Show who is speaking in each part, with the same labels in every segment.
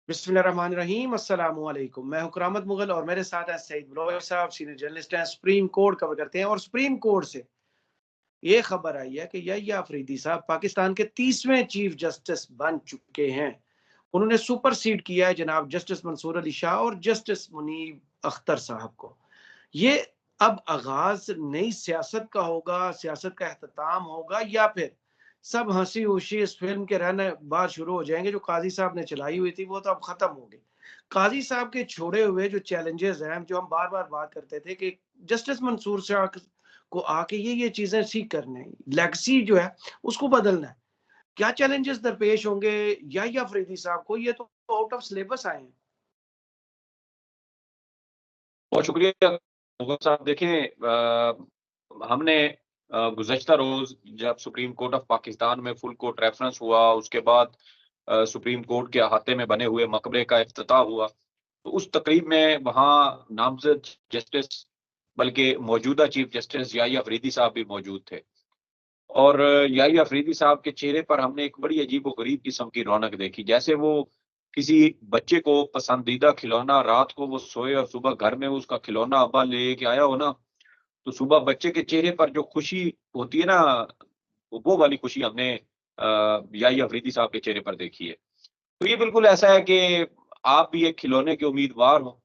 Speaker 1: बिस्मिल्लाहिर्रहमानिर्रहीम अस्सलाम वालेकुम। मैं हूं करामत मुगल और मेरे साथ हैं सईद बलोच साहब, सीनियर जर्नलिस्ट हैं, सुप्रीम कोर्ट कवर करते हैं। और सुप्रीम कोर्ट से ये खबर आई है कि यहिया अफरीदी साहब पाकिस्तान के 30वें चीफ जस्टिस बन चुके हैं। उन्होंने सुपरसीड किया है जनाब जस्टिस मंसूर अली शाह और जस्टिस मुनीब अख्तर साहब को। ये अब आगाज नई सियासत का होगा, सियासत का अख्ताम होगा, या फिर सब हंसी खुशी इस फिल्म के रहने बाद शुरू हो जाएंगे जो काजी साहब ने चलाई हुई थी, वो तो अब खत्म हो गई। काजी साहब के छोड़े हुए जो चैलेंजेस हैं, जो हम बार बार बात करते थे कि जस्टिस मंसूर शाह को आके ये चीजें ठीक करने, लेगसी जो है उसको बदलना है, क्या चैलेंजेस दरपेश होंगे या फरीदी साहब को? ये तो आउट ऑफ सिलेबस आए हैं।
Speaker 2: बहुत शुक्रिया मुगल साहब। देखें, हमने गुज़श्ता रोज जब सुप्रीम कोर्ट ऑफ पाकिस्तान में फुल कोर्ट रेफरेंस हुआ, उसके बाद सुप्रीम कोर्ट के अहाते में बने हुए मकबरे का इफ्तिताह हुआ, तो उस तकरीब में वहाँ नामजद जस्टिस बल्कि मौजूदा चीफ जस्टिस याहिया अफरीदी साहब भी मौजूद थे। और याहिया अफरीदी साहब के चेहरे पर हमने एक बड़ी अजीब व गरीब किस्म की रौनक देखी, जैसे वो किसी बच्चे को पसंदीदा खिलौना, रात को वो सोए और सुबह घर में उसका खिलौना अब्बा लेके आया हो ना, तो सुबह बच्चे के चेहरे पर जो खुशी होती है ना, वो वाली खुशी हमने याहिया अफरीदी साहब के चेहरे पर देखी है। तो ये बिल्कुल ऐसा है कि आप भी एक खिलौने के उम्मीदवार हो,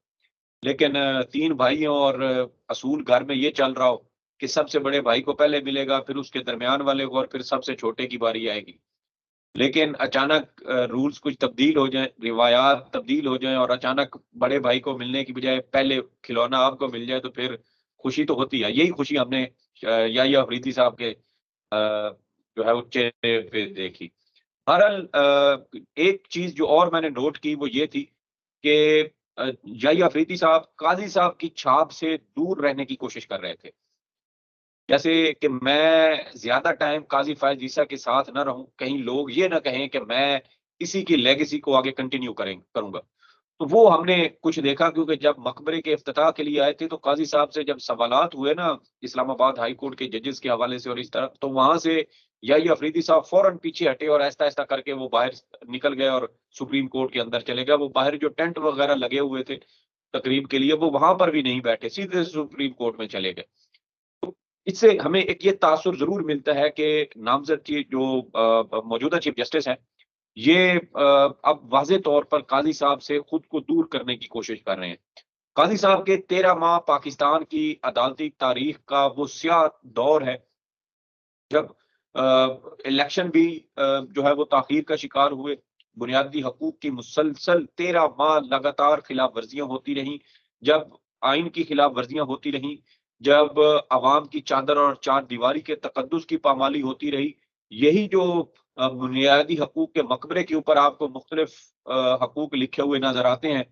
Speaker 2: लेकिन 3 भाई हैं और असूल घर में ये चल रहा हो कि सबसे बड़े भाई को पहले मिलेगा, फिर उसके दरमियान वाले को, और फिर सबसे छोटे की बारी आएगी। लेकिन अचानक रूल्स कुछ तब्दील हो जाएँ, रिवायात तब्दील हो जाएँ और अचानक बड़े भाई को मिलने की बजाय पहले खिलौना आपको मिल जाए, तो फिर खुशी तो होती है। यही खुशी हमने याहिया अफरीदी साहब के जो है वो चेहरे पे देखी। बहरहाल एक चीज़ जो और मैंने नोट की वो ये थी कि याहिया अफरीदी साहब काज़ी साहब की छाप से दूर रहने की कोशिश कर रहे थे। जैसे कि मैं ज़्यादा टाइम काज़ी फ़ाइज़ ईसा के साथ ना रहूँ, कहीं लोग ये ना कहें कि मैं इसी की लेगेसी को आगे कंटिन्यू करूँगा। तो वो हमने कुछ देखा, क्योंकि जब मकबरे के इफ्तिताह के लिए आए थे, तो काज़ी साहब से जब सवालात हुए ना इस्लामाबाद हाई कोर्ट के जजेस के हवाले से और इस तरह, तो वहाँ से याहिया अफरीदी साहब फ़ौरन पीछे हटे और आहिस्ता-आहिस्ता करके वो बाहर निकल गए और सुप्रीम कोर्ट के अंदर चले गए। वो बाहर जो टेंट वगैरह लगे हुए थे तकरीब के लिए, वो वहाँ पर भी नहीं बैठे, सीधे सुप्रीम कोर्ट में चले गए। इससे हमें एक ये तासुर ज़रूर मिलता है कि नामज़द की जो मौजूदा चीफ जस्टिस हैं, ये अब वाज़ेह तौर पर काज़ी साहब से खुद को दूर करने की कोशिश कर रहे हैं। काज़ी साहब के 13 माह पाकिस्तान की अदालती तारीख का वो स्याह दौर है, जब इलेक्शन भी जो है वो ताख़ीर का शिकार हुए, बुनियादी हकूक़ की मुसलसल 13 माह लगातार खिलाफ वर्जियाँ होती रहीं, जब आइन की खिलाफ वर्जियाँ होती रहीं, जब अवाम की चादर और चारदीवारी के तकद्दुस की पामाली होती रही, यही जो बुनियादी हकूक़ के मकबरे के ऊपर आपको मुख्तलिफ हकूक़ लिखे हुए नज़र आते हैं,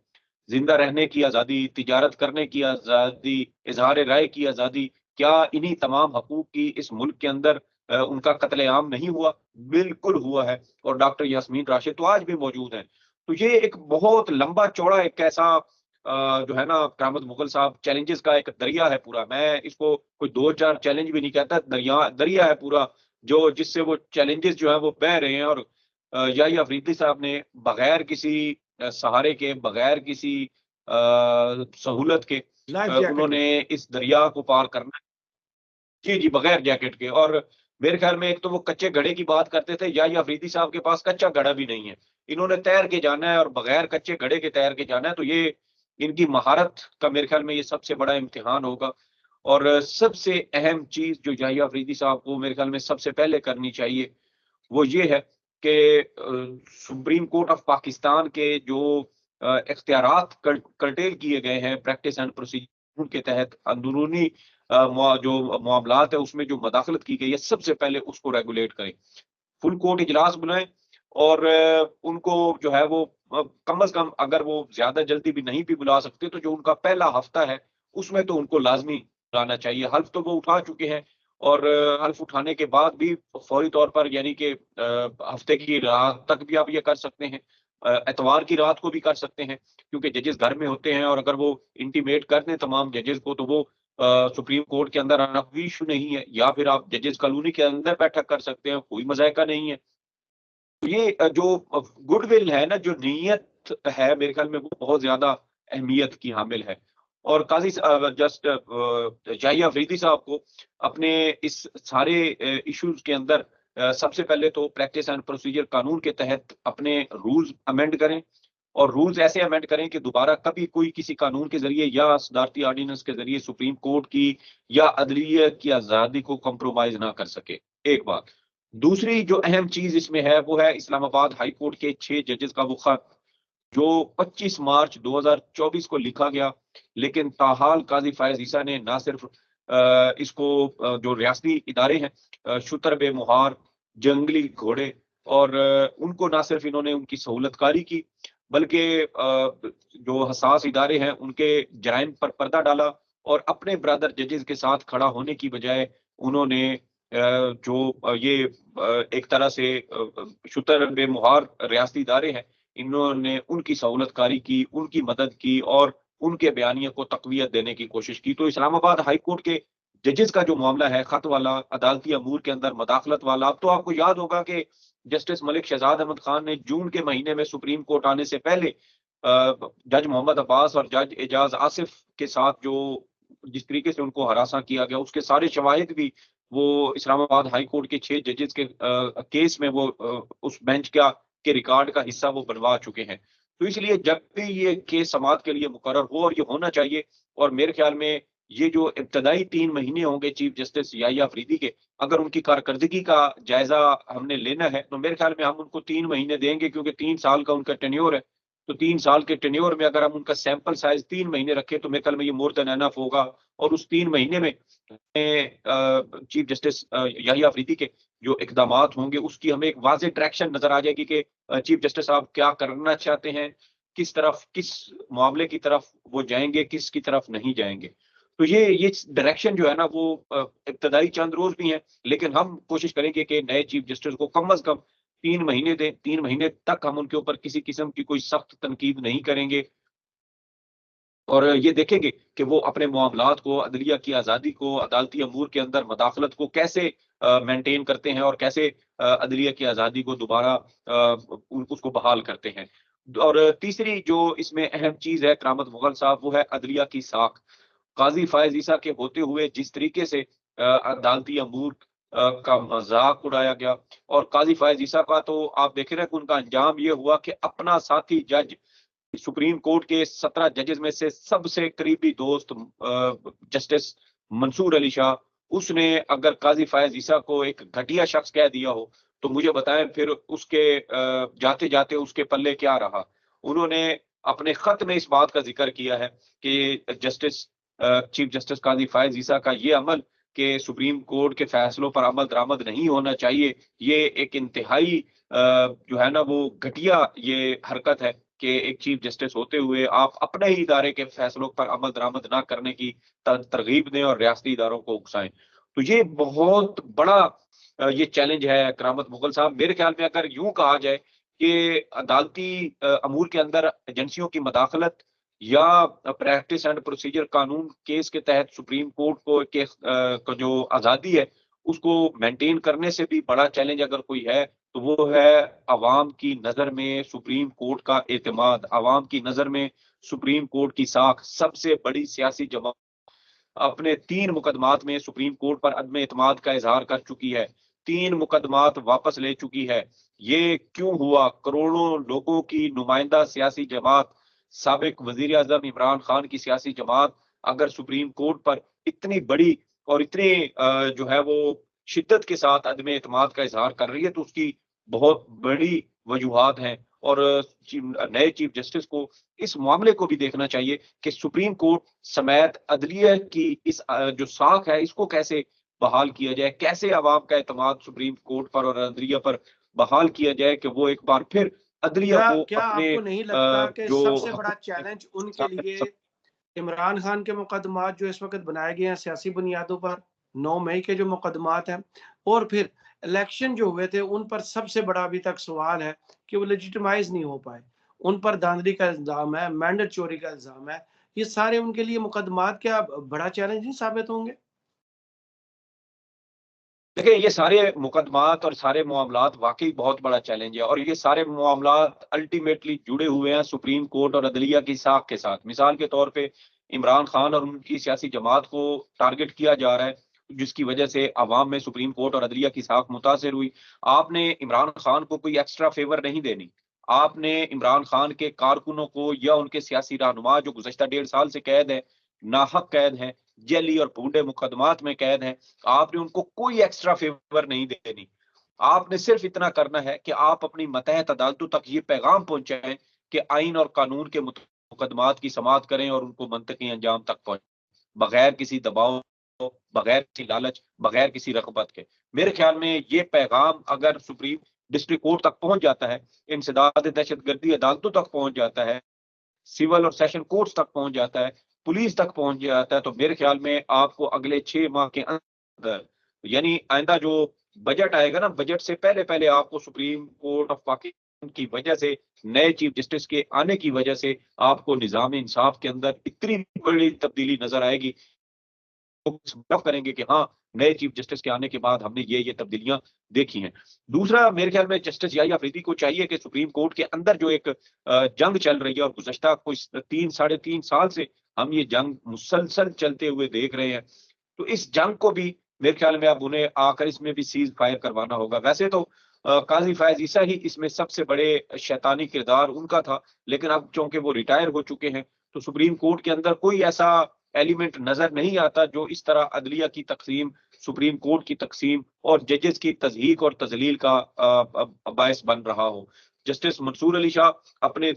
Speaker 2: ज़िंदा रहने की आज़ादी, तिजारत करने की आज़ादी, इज़हार राय की आज़ादी, क्या इन्हीं तमाम हकूक़ की इस मुल्क के अंदर उनका कत्ले-आम नहीं हुआ? बिल्कुल हुआ है, और डॉक्टर यास्मीन राशिद तो आज भी मौजूद हैं। तो ये एक बहुत लंबा-चौड़ा एक ऐसा जो है ना करामत मुग़ल साहब, चैलेंजेज़ का एक दरिया है पूरा। मैं इसको कोई 2-4 चैलेंज भी नहीं कहता, दरिया है पूरा, जो जिससे वो चैलेंजेज़ जो हैं वो बह रहे हैं। और याहिया अफरीदी साहब ने बगैर किसी सहारे के, बगैर किसी सहूलत के
Speaker 1: लाइफ जैकेट के।
Speaker 2: उन्होंने इस दरिया को पार करना है। जी, जी, बगैर जैकेट के। और मेरे ख़्याल में एक तो वो कच्चे घड़े की बात करते थे, याहिया अफरीदी साहब के पास कच्चा घड़ा भी नहीं है। इन्होंने तैर के जाना है और बगैर कच्चे घड़े के तैर के जाना है, तो ये इनकी महारत का मेरे ख़्याल में ये सबसे बड़ा इम्तिहान होगा। और सबसे अहम चीज़ जो याहिया अफरीदी साहब को मेरे ख़्याल में सबसे पहले करनी चाहिए, वो ये है कि सुप्रीम कोर्ट ऑफ पाकिस्तान के जो इख्तियारात कर्टेल किए गए हैं प्रैक्टिस एंड प्रोसीजर के तहत, अंदरूनी जो मामलात है उसमें जो मदाखलत की गई है, सबसे पहले उसको रेगुलेट करें। फुल कोर्ट इजलास बुलाएँ और उनको जो है वो कम से कम, अगर वो ज़्यादा जल्दी भी नहीं भी बुला सकते, तो जो उनका पहला हफ्ता है, उसमें तो उनको लाज़मी बुलाना चाहिए। हल्फ़ तो वो उठा चुके हैं, और हल्फ़ उठाने के बाद भी फ़ौरी तौर पर, यानी कि हफ्ते की रात तक भी आप ये कर सकते हैं। इतवार की रात को भी कर सकते हैं, क्योंकि जजेस घर में होते हैं, और अगर वो इंटीमेट कर दें तमाम जजेस को, तो वो सुप्रीम कोर्ट के अंदर आना कोई इश्यू नहीं है, या फिर आप जजेस कॉलोनी के अंदर बैठक कर सकते हैं, कोई मज़ायका नहीं है। ये जो गुडविल है ना, जो नीयत है, मेरे ख्याल में वो बहुत ज्यादा अहमियत की हामिल है। और काजी जस्ट जाहिया अफरीदी साहब को अपने इस सारे इश्यूज के अंदर सबसे पहले तो प्रैक्टिस एंड प्रोसीजर कानून के तहत अपने रूल्स अमेंड करें, और रूल्स ऐसे अमेंड करें कि दोबारा कभी कोई किसी कानून के जरिए या सदारती ऑर्डिनेंस के जरिए सुप्रीम कोर्ट की या अदलिया की आजादी को कॉम्प्रोमाइज ना कर सके। एक बात। दूसरी जो अहम चीज इसमें है वो है इस्लामाबाद हाई कोर्ट के 6 जजेस का वो खत, जो 25 मार्च 2024 को लिखा गया, लेकिन ताहाल काजी फायज ईसा ने ना सिर्फ इसको जो रियासती इदारे हैं, शुतर बेमुहार, जंगली घोड़े, और उनको ना सिर्फ इन्होंने उनकी सहूलतकारी की, बल्कि जो हसास इदारे हैं उनके जराइम पर पर्दा डाला, और अपने ब्रदर जजेस के साथ खड़ा होने की बजाय उन्होंने जो ये एक तरह से शुतर बेमुहार रियासती इदारे हैं, इन्होंने उनकी सहूलतकारी की, उनकी मदद की, और उनके बयानिए को तक़वियत देने की कोशिश की। तो इस्लामाबाद हाई कोर्ट के जजेस का जो मामला है, खत वाला, अदालती अमूर के अंदर मदाखलत वाला, अब तो आपको याद होगा कि जस्टिस मलिक शहजाद अहमद खान ने जून के महीने में सुप्रीम कोर्ट आने से पहले जज मोहम्मद अब्बास और जज एजाज आसिफ के साथ जो जिस तरीके से उनको हरासा किया गया, उसके सारे शवाहिद भी वो इस्लामाबाद हाई कोर्ट के 6 जजेस के केस में वो उस बेंच के रिकॉर्ड का हिस्सा वो बनवा चुके हैं। तो इसलिए जब भी ये केस समाअत के लिए मुकर्रर हो, और ये होना चाहिए, और मेरे ख्याल में ये जो इब्तदाई 3 महीने होंगे चीफ जस्टिस याहिया अफरीदी के, अगर उनकी कारकर्दगी का जायजा हमने लेना है, तो मेरे ख्याल में हम उनको 3 महीने देंगे, क्योंकि 3 साल का उनका टेन्योर है। तो 3 साल के टेन्योर में अगर हम उनका सैंपल साइज 3 महीने रखें, तो मेरे ख्याल में ये मोर देन एनफ होगा। और उस 3 महीने में चीफ जस्टिस याहिया अफरीदी के जो इकदामात होंगे, उसकी हमें एक वाज़ेह डायरेक्शन नज़र आ जाएगी कि चीफ जस्टिस साहब क्या करना चाहते हैं, किस तरफ, किस मामले की तरफ वो जाएँगे, किसकी तरफ नहीं जाएँगे। तो ये डायरेक्शन जो है ना, वो इब्तदाई चंद रोज़ भी हैं, लेकिन हम कोशिश करेंगे कि नए चीफ जस्टिस को कम अज़ कम 3 महीने दें। 3 महीने तक हम उनके ऊपर किसी किस्म की कोई सख्त तनकीद नहीं करेंगे, और ये देखेंगे कि वो अपने मामलात को, अदलिया की आज़ादी को, अदालती अमूर के अंदर मदाखलत को कैसे मेंटेन करते हैं, और कैसे अदलिया की आज़ादी को दोबारा उसको बहाल करते हैं। और तीसरी जो इसमें अहम चीज़ है करामत मुग़ल साहब, वो है अदलिया की साख। काज़ी फ़ायज़ ईसा के होते हुए जिस तरीके से अदालती अमूर का मज़ाक उड़ाया गया, और काज़ी फ़ायज़ ईसा का तो आप देख रहे हैं कि उनका अंजाम ये हुआ कि अपना साथी जज, सुप्रीम कोर्ट के 17 जजेस में से सबसे करीबी दोस्त जस्टिस मंसूर अली शाह, उसने अगर काजी फायज ईसा को एक घटिया शख्स कह दिया हो, तो मुझे बताएं फिर उसके जाते जाते उसके पल्ले क्या रहा। उन्होंने अपने खत में इस बात का जिक्र किया है कि चीफ जस्टिस काजी फायज ईसा का ये अमल कि सुप्रीम कोर्ट के फैसलों पर अमल दरामद नहीं होना चाहिए, ये एक इंतहाई जो है ना वो घटिया ये हरकत है कि एक चीफ जस्टिस होते हुए आप अपने ही इदारे के फैसलों पर अमल दरामद ना करने की तरगीब दें और रियासती इदारों को उकसाएं। तो ये बहुत बड़ा ये चैलेंज है करामत मुगल साहब। मेरे ख्याल में अगर यूं कहा जाए कि अदालती अमूर के अंदर एजेंसियों की मदाखलत या प्रैक्टिस एंड प्रोसीजर कानून केस के तहत सुप्रीम कोर्ट को जो आज़ादी है उसको मेंटेन करने से भी बड़ा चैलेंज अगर कोई है, तो वो है अवाम की नज़र में सुप्रीम कोर्ट का एतमाद, अवाम की नज़र में सुप्रीम कोर्ट की साख। सबसे बड़ी सियासी जमात अपने 3 मुकदमात में सुप्रीम कोर्ट पर अदम एतमाद का इज़हार कर चुकी है, 3 मुकदमात वापस ले चुकी है। ये क्यों हुआ? करोड़ों लोगों की नुमाइंदा सियासी जमात, साबिक वज़ीर-ए-आज़म इमरान खान की सियासी जमात अगर सुप्रीम कोर्ट पर इतनी बड़ी और इतनी जो है वो शिद्दत के साथ अदम एतमाद का इज़हार कर रही है, तो उसकी बहुत बड़ी वजूहात हैं। और नए चीफ जस्टिस को इस मामले को भी देखना चाहिए कि सुप्रीम कोर्ट समेत अदलिया की इस जो साख है, इसको कैसे बहाल किया जाए, कैसे अवाम का एतमाद सुप्रीम कोर्ट पर और अदलिया पर बहाल किया जाए कि वो एक बार फिर अदलिया
Speaker 1: क्या
Speaker 2: को
Speaker 1: क्या
Speaker 2: अपने
Speaker 1: आपको नहीं लगता कि
Speaker 2: जो
Speaker 1: सबसे बड़ा
Speaker 2: हकूक
Speaker 1: चैलेंज उनके
Speaker 2: सामने
Speaker 1: लिए इमरान खान के मुकदमात जो इस वक्त बनाए गए हैं सियासी बुनियादों पर, 9 मई के जो मुकदमात हैं, और फिर इलेक्शन जो हुए थे उन पर सबसे बड़ा अभी तक सवाल है कि वो लेजिटिमाइज नहीं हो पाए, उन पर धांधली का इल्जाम है, मैंडेट चोरी का इल्जाम है। ये सारे उनके लिए मुकदमात क्या बड़ा चैलेंज नहीं साबित होंगे?
Speaker 2: देखिए, ये सारे मुकदमात और सारे मामलात वाकई बहुत बड़ा चैलेंज है, और ये सारे मामलात अल्टीमेटली जुड़े हुए हैं सुप्रीम कोर्ट और अदलिया की साख के साथ। मिसाल के तौर पे इमरान खान और उनकी सियासी जमात को टारगेट किया जा रहा है, जिसकी वजह से अवाम में सुप्रीम कोर्ट और अदलिया की साख मुतासिर हुई। आपने इमरान खान को कोई एक्स्ट्रा फेवर नहीं देनी। आपने इमरान खान के कारकुनों को या उनके सियासी रहनुमा जो गुज़श्ता 1.5 साल से कैद है, नाहक कैद हैं, जली और भूडे मुकदमात में कैद हैं, आपने उनको कोई एक्स्ट्रा फेवर नहीं देनी। आपने सिर्फ इतना करना है कि आप अपनी मतहत अदालतों तक ये पैगाम पहुंचाएं कि आइन और कानून के मुकदमात की समाअत करें और उनको मंतकी अंजाम तक पहुंचाएं, बगैर किसी दबाव, बगैर किसी लालच, बगैर किसी रगबत के। मेरे ख्याल में ये पैगाम अगर सुप्रीम डिस्ट्रिक्ट कोर्ट तक पहुंच जाता है, इंसदाद दहशतगर्दी अदालतों तक पहुंच जाता है, सिविल और सेशन कोर्ट्स तक पहुंच जाता है, पुलिस तक पहुंच जाता है, तो मेरे ख्याल में आपको अगले 6 माह के अंदर, यानी आइंदा जो बजट आएगा ना, बजट से पहले पहले आपको सुप्रीम कोर्ट ऑफ पाकिस्तान की वजह से, नए चीफ जस्टिस के आने की वजह से आपको निजाम इंसाफ के अंदर इतनी बड़ी तब्दीली नजर आएगी, करेंगे कि हाँ, नए चीफ जस्टिस के आने के बाद हमने ये तब्दीलियां देखी हैं। दूसरा, मेरे ख्याल में जस्टिस याहिया अफरीदी को चाहिए कि सुप्रीम कोर्ट के अंदर जो एक जंग चल रही है, और गुज़श्ता कुछ 3 साढ़े 3 साल से हम ये जंग मुसलसल चलते हुए देख रहे हैं, तो इस जंग को भी मेरे ख्याल में अब उन्हें आकर इसमें भी सीज फायर करवाना होगा। वैसे तो काजी फायज ईसा ही इसमें सबसे बड़े शैतानी किरदार उनका था, लेकिन अब चूंकि वो रिटायर हो चुके हैं, तो सुप्रीम कोर्ट के अंदर कोई ऐसा एलिमेंट नजर नहीं आता जो इस तरह अदलिया की तकसीम, सुप्रीम कोर्ट की तकसीम और जजेस की तजहीक और तजलील का बायस बन रहा हो। जस्टिस मंसूर अली शाह अपने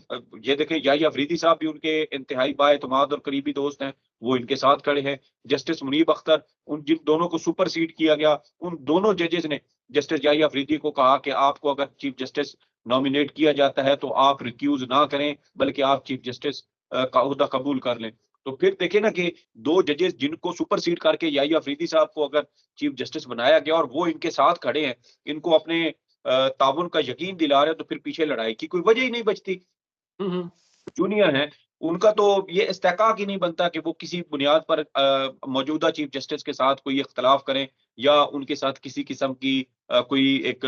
Speaker 2: ये देखें, याहिया अफरीदी साहब भी उनके इंतहाई बाएतमाद और करीबी दोस्त हैं, वो इनके साथ खड़े हैं। जस्टिस मुनीब अख्तर, उन जिन दोनों को सुपरसीड किया गया, उन दोनों जजेस ने जस्टिस याहिया अफरीदी को कहा कि आपको अगर चीफ जस्टिस नॉमिनेट किया जाता है तो आप रिक्यूज ना करें, बल्कि आप चीफ जस्टिस का ओहदा कबूल कर लें। तो फिर देखें ना कि दो जजेस जिनको सुपरसीड करके याहिया अफरीदी साहब को अगर चीफ जस्टिस बनाया गया और वो इनके साथ खड़े हैं, इनको अपने ताउन का यकीन दिला रहे हैं, तो फिर पीछे लड़ाई की कोई वजह ही नहीं बचती। जूनियर हैं, उनका तो ये इस्तेहकाक ही नहीं बनता कि वो किसी बुनियाद पर मौजूदा चीफ जस्टिस के साथ कोई इख्तलाफ करें, या उनके साथ किसी किस्म की कोई एक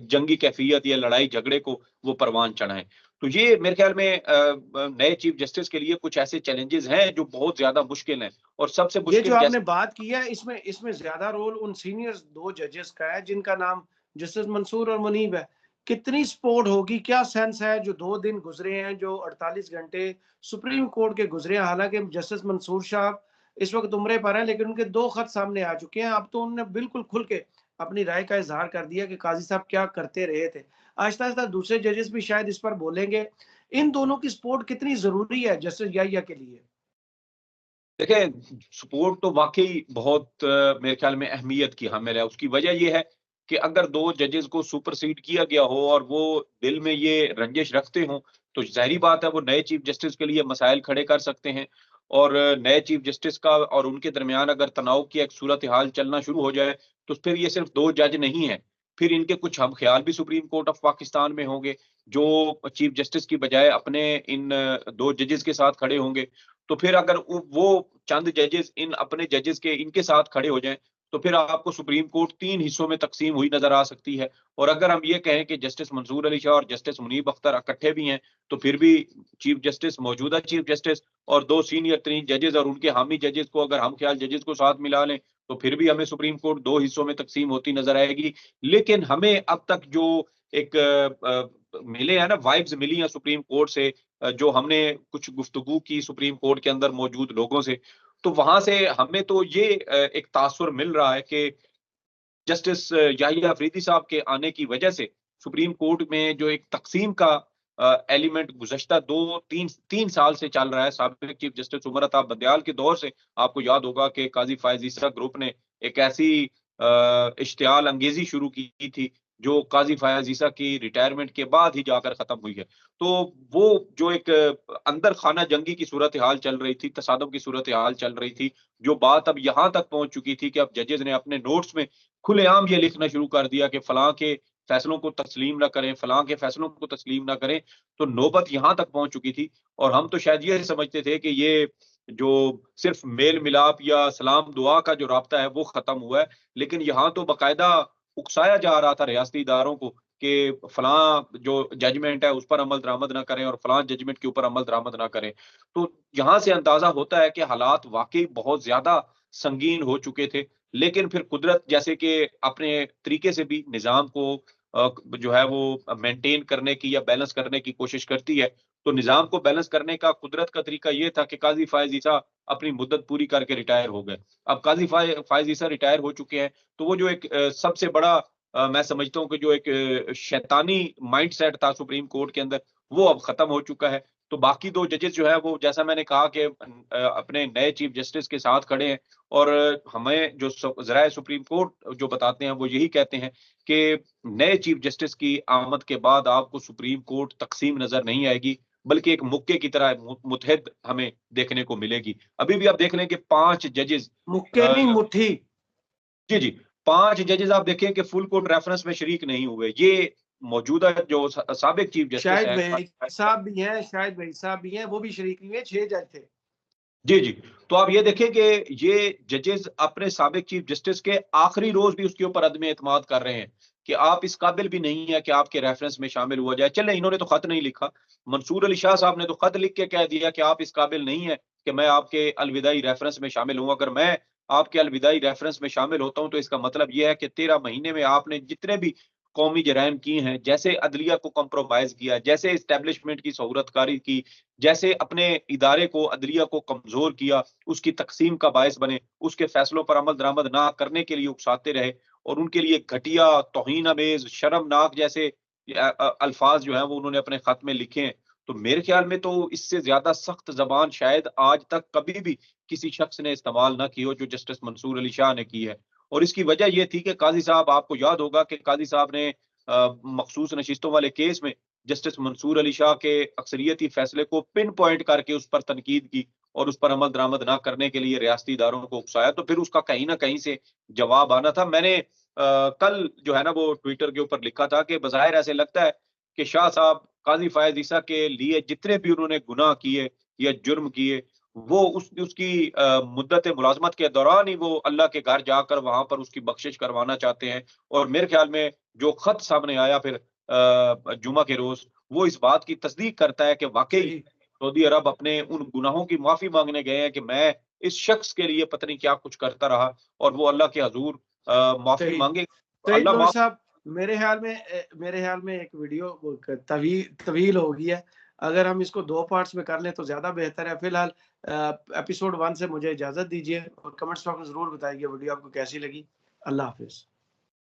Speaker 2: जंगी कैफियत या लड़ाई झगड़े को वो परवान चढ़ाएं। तो ये मेरे ख्याल में नए चीफ जस्टिस के लिए कुछ ऐसे चैलेंजेस हैं जो बहुत ज्यादा मुश्किल हैं, और सबसे
Speaker 1: ये जो
Speaker 2: मुश्किल
Speaker 1: आपने
Speaker 2: जैसे
Speaker 1: बात की है, इसमें इसमें ज्यादा रोल उन सीनियर 2 जजेस का है जिनका नाम जस्टिस मंसूर और मुनीब है। कितनी सपोर्ट होगी, क्या सेंस है जो 2 दिन गुजरे हैं, जो 48 घंटे सुप्रीम कोर्ट के गुजरे हैं। हालांकि जस्टिस मंसूर साहब इस वक्त उम्रे पर हैं, लेकिन उनके 2 खत सामने आ चुके हैं। अब तो उन्होंने बिल्कुल खुल के अपनी राय का इजहार कर दिया कि काजी साहब क्या करते रहे थे। आहिस्ता आहिस्ता दूसरे जजेस भी शायद इस पर बोलेंगे। इन दोनों की सपोर्ट कितनी जरूरी है जस्टिस याहिया के लिए?
Speaker 2: देखें, सपोर्ट तो वाकई बहुत मेरे ख्याल में अहमियत की हामिल है। उसकी वजह ये है कि अगर दो जजेस को सुपरसीड किया गया हो और वो दिल में ये रंजिश रखते हों, तो ज़ाहिरी बात है वो नए चीफ जस्टिस के लिए मसाइल खड़े कर सकते हैं, और नए चीफ जस्टिस का और उनके दरमियान अगर तनाव की एक सूरत हाल चलना शुरू हो जाए, तो फिर ये सिर्फ 2 जज नहीं है, फिर इनके कुछ हम ख्याल भी सुप्रीम कोर्ट ऑफ पाकिस्तान में होंगे, जो चीफ जस्टिस की बजाय अपने इन 2 जजेस के साथ खड़े होंगे। तो फिर अगर वो चंद जजेस इन अपने जजेस के इनके साथ खड़े हो जाएं, तो फिर आपको सुप्रीम कोर्ट 3 हिस्सों में तकसीम हुई नजर आ सकती है। और अगर हम ये कहें कि जस्टिस मंसूर अली शाह और जस्टिस मुनीब अख्तर इकट्ठे भी हैं, तो फिर भी चीफ जस्टिस, मौजूदा चीफ जस्टिस और 2 सीनियर 3 जजेस और उनके हामी जजेस को अगर हम ख्याल जजेस को साथ मिला लें, तो फिर भी हमें सुप्रीम कोर्ट 2 हिस्सों में तकसीम होती नजर आएगी। लेकिन हमें अब तक जो एक मिले हैं ना, वाइब्स मिली हैं सुप्रीम कोर्ट से, जो हमने कुछ गुफ्तगू की सुप्रीम कोर्ट के अंदर मौजूद लोगों से, तो वहां से हमें तो ये एक तासुर मिल रहा है कि जस्टिस याहिया अफरीदी साहब के आने की वजह से सुप्रीम कोर्ट में जो एक तकसीम का एलिमेंट गुज़श्ता 2 3 3 साल से चल रहा है, साबिक चीफ जस्टिस उमर अता बंदयाल के दौर से आपको याद होगा कि काजी फायज ईसा ग्रुप ने एक ऐसी इश्तियाल अंगेजी शुरू की थी जो काजी फायज ईसा की रिटायरमेंट के बाद ही जाकर खत्म हुई है। तो वो जो एक अंदर खाना जंगी की सूरत हाल चल रही थी, तसादम की सूरत हाल चल रही थी, जो बात अब यहाँ तक पहुंच चुकी थी कि अब जजेस ने अपने नोट्स में खुलेआम ये लिखना शुरू कर दिया कि फलां के फैसलों को तस्लीम ना करें, फलां के फैसलों को तस्लीम ना करें। तो नौबत यहाँ तक पहुंच चुकी थी, और हम तो शायद ये समझते थे कि ये जो सिर्फ मेल मिलाप या सलाम दुआ का जो राब्ता है वो खत्म हुआ है। लेकिन यहाँ तो बाकायदा उकसाया जा रहा था रियासती इदारों को कि फलां जो जजमेंट है उस पर अमल दरामद ना करें और फलां जजमेंट के ऊपर अमल दरामद ना करें। तो यहाँ से अंदाजा होता है कि हालात वाकई बहुत ज्यादा संगीन हो चुके थे। लेकिन फिर कुदरत जैसे कि अपने तरीके से भी निजाम को जो है वो मेंटेन करने की या बैलेंस करने की कोशिश करती है। तो निजाम को बैलेंस करने का कुदरत का तरीका ये था कि काजी फायज ईसा अपनी मुद्दत पूरी करके रिटायर हो गए। अब काजी फायज ईसा रिटायर हो चुके हैं, तो वो जो एक सबसे बड़ा मैं समझता हूँ कि जो एक शैतानी माइंडसेट था सुप्रीम कोर्ट के अंदर, वो अब खत्म हो चुका है। तो बाकी 2 जजेस जो है वो जैसा मैंने कहा कि अपने नए चीफ जस्टिस के साथ खड़े हैं और हमें जो ज़राए सुप्रीम कोर्ट जो बताते हैं वो यही कहते हैं कि नए चीफ जस्टिस की आमद के बाद आपको सुप्रीम कोर्ट तकसीम नज़र नहीं आएगी, बल्कि एक मुक्के की तरह मुत्तहिद हमें देखने को मिलेगी। अभी भी आप देख लें कि 5 जजेस
Speaker 1: मुक्के नहीं, मुट्ठी।
Speaker 2: जी, जी। 5 जजेस आप देखें कि फुल कोर्ट रेफरेंस में शरीक नहीं हुए। ये मौजूदा जो साबिक चीफ जस्टिस
Speaker 1: शाहिद
Speaker 2: हैं
Speaker 1: भाई साहब भी हैं, शाहिद भाई साहब भी हैं, वो भी शरीक नहीं है, 6 जज थे।
Speaker 2: जी, जी। तो आप ये देखें कि ये जजेस अपने साबिक चीफ जस्टिस के आखिरी रोज़ भी उसके ऊपर अदम एतमाद कर रहे हैं कि आप इस काबिल भी नहीं है कि आपके रेफरेंस में शामिल हुआ जाए। चलें, इन्होंने तो खत नहीं लिखा। मंसूर अली शाह साहब ने तो खत लिख के कह दिया कि आप इस काबिल नहीं है कि मैं आपके अलविदाई रेफरेंस में शामिल हूँ। अगर मैं आपके अलविदाई रेफरेंस में शामिल होता हूँ, तो इसका मतलब ये है कि 13 महीने में आपने जितने भी कौमी जराइम किए हैं, जैसे अदलिया को कंप्रोमाइज़ किया, जैसे एस्टेब्लिशमेंट की सहूलतकारी की, जैसे अपने इदारे को, अदलिया को कमज़ोर किया, उसकी तक़सीम का बायस बने, उसके फैसलों पर अमल दरामद ना करने के लिए उकसाते रहे और उनके लिए घटिया, तौहीन-आमेज़, शर्मनाक जैसे अल्फ़ाज़ जो हैं वो उन्होंने अपने ख़त में लिखे हैं। तो मेरे ख़्याल में तो इससे ज़्यादा सख्त ज़बान शायद आज तक कभी भी किसी शख़्स ने इस्तेमाल ना की हो जो जस्टिस मंसूर अली शाह ने की है। और इसकी वजह ये थी कि काज़ी साहब, आपको याद होगा कि काज़ी साहब ने मखसूस नशिस्तों वाले केस में जस्टिस मंसूर अली शाह के अक्सरियती फैसले को पिन पॉइंट करके उस पर तनकीद की और उस पर अमल दरामद ना करने के लिए रियासती इदारों को उकसाया, तो फिर उसका कहीं न कहीं से जवाब आना था। मैंने कल जो है ना वो ट्विटर के ऊपर लिखा था कि बज़ाहिर ऐसे लगता है कि शाह साहब काज़ी फ़ायज़ ईसा के लिए जितने भी उन्होंने गुनाह किए या जुर्म किए, वो उसकी मुद्दत मुलाज़मत के दौरान ही वो अल्लाह के घर जाकर वहाँ पर उसकी बख्शिश करवाना चाहते हैं। और मेरे ख़्याल में जो ख़त सामने आया फिर जुमा के रोज़, वो इस बात की तस्दीक करता है कि वाक़ई
Speaker 1: सही
Speaker 2: सऊदी अरब अपने उन गुनाहों की माफ़ी माँगने गए हैं कि मैं इस शख़्स के लिए पता नहीं क्या कुछ करता रहा और वो अल्लाह के हज़ूर माफ़ी
Speaker 1: सही
Speaker 2: माँगे, तो
Speaker 1: सईद
Speaker 2: अल्लाह
Speaker 1: नूर
Speaker 2: माफ़।
Speaker 1: साहब, मेरे ख्याल में एक वीडियो तवील हो गई है। अगर हम इसको 2 पार्ट्स में कर लें तो ज़्यादा बेहतर है। फिलहाल एपिसोड 1 से मुझे इजाज़त दीजिए और कमेंट्स बॉक्स में ज़रूर बताइए वीडियो आपको कैसी लगी। अल्लाह हाफ़िज़।